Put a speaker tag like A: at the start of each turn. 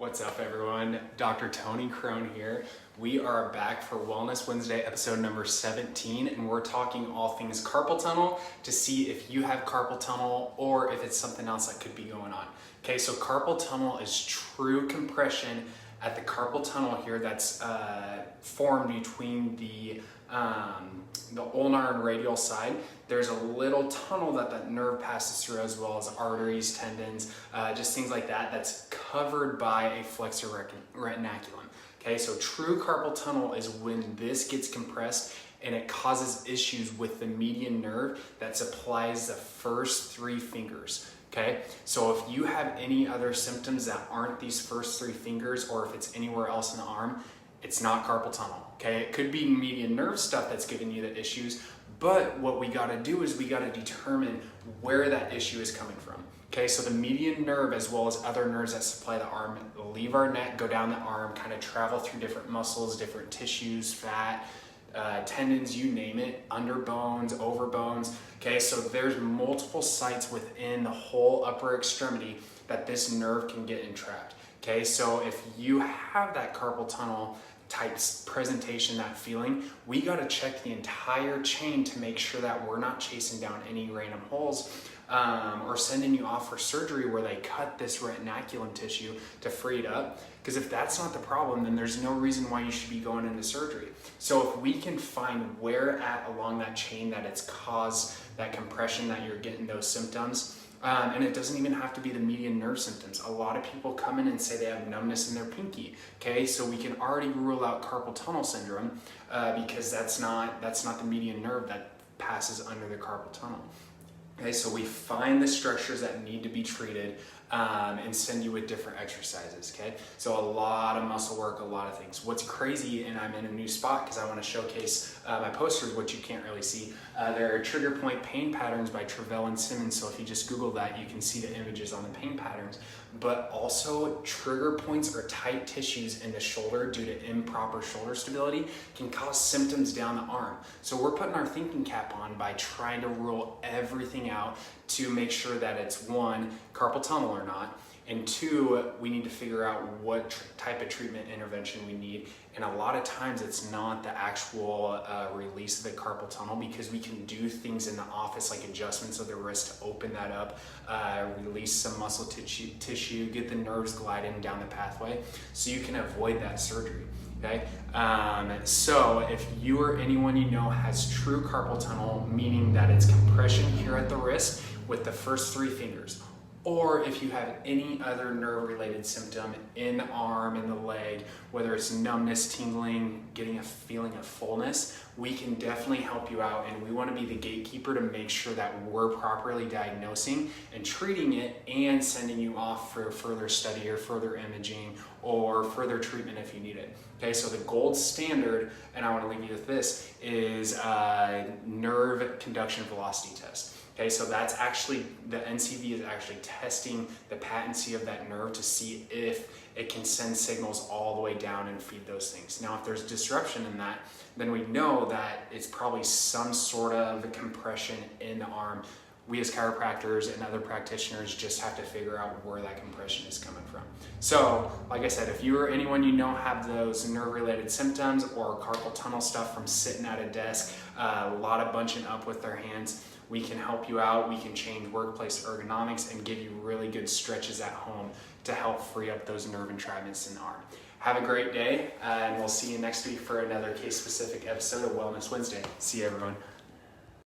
A: What's up, everyone? Dr. Tony Crone here. We are back for Wellness Wednesday, episode number 17, and we're talking all things carpal tunnel to see if you have carpal tunnel or if it's something else that could be going on. Okay, so carpal tunnel is true compression at the carpal tunnel here that's formed between the ulnar and radial side. There's a little tunnel that nerve passes through, as well as arteries, tendons, just things like that, that's covered by a flexor retinaculum. Okay, so true carpal tunnel is when this gets compressed and it causes issues with the median nerve that supplies the first three fingers. Okay, so if you have any other symptoms that aren't these first three fingers, or if it's anywhere else in the arm, it's not carpal tunnel. Okay, it could be median nerve stuff that's giving you the issues, but what we got to do is we got to determine where that issue is coming from. Okay, so the median nerve, as well as other nerves that supply the arm, leave our neck, go down the arm, kind of travel through different muscles, different tissues, fat, tendons, you name it, under bones, over bones. Okay, so there's multiple sites within the whole upper extremity that this nerve can get entrapped. Okay, so if you have that carpal tunnel type presentation, that feeling, we got to check the entire chain to make sure that we're not chasing down any random holes or sending you off for surgery where they cut this retinaculum tissue to free it up. Because if that's not the problem, then there's no reason why you should be going into surgery. So if we can find where at along that chain that it's caused that compression, that you're getting those symptoms, and it doesn't even have to be the median nerve symptoms. A lot of people come in and say they have numbness in their pinky. Okay, so we can already rule out carpal tunnel syndrome because that's not the median nerve that passes under the carpal tunnel. Okay, so we find the structures that need to be treated and send you with different exercises. Okay, so a lot of muscle work, a lot of things. What's crazy, and I'm in a new spot because I want to showcase my posters, which you can't really see. There are trigger point pain patterns by Travell and Simmons. So if you just Google that, you can see the images on the pain patterns. But also trigger points or tight tissues in the shoulder due to improper shoulder stability can cause symptoms down the arm. So we're putting our thinking cap on by trying to rule everything out to make sure that it's one, carpal tunnel or not, and two, we need to figure out what type of treatment intervention we need. And a lot of times it's not the actual release of the carpal tunnel, because we can do things in the office like adjustments of the wrist to open that up, release some muscle tissue, get the nerves gliding down the pathway so you can avoid that surgery. Okay, so if you or anyone you know has true carpal tunnel, meaning that it's compression here at the wrist with the first three fingers, or if you have any other nerve-related symptom in the arm, in the leg, whether it's numbness, tingling, getting a feeling of fullness, we can definitely help you out, and we want to be the gatekeeper to make sure that we're properly diagnosing and treating it and sending you off for further study or further imaging or further treatment if you need it. Okay, so the gold standard, and I want to leave you with this, is Nerve Conduction Velocity test. Okay, so that's actually, the NCV is actually testing the patency of that nerve to see if it can send signals all the way down and feed those things. Now, if there's disruption in that, then we know that it's probably some sort of compression in the arm. We as chiropractors and other practitioners just have to figure out where that compression is coming from. So, like I said, if you or anyone you know have those nerve-related symptoms or carpal tunnel stuff from sitting at a desk, a lot of bunching up with their hands, we can help you out. We can change workplace ergonomics and give you really good stretches at home to help free up those nerve entrapments in the arm. Have a great day, and we'll see you next week for another case-specific episode of Wellness Wednesday. See you, everyone.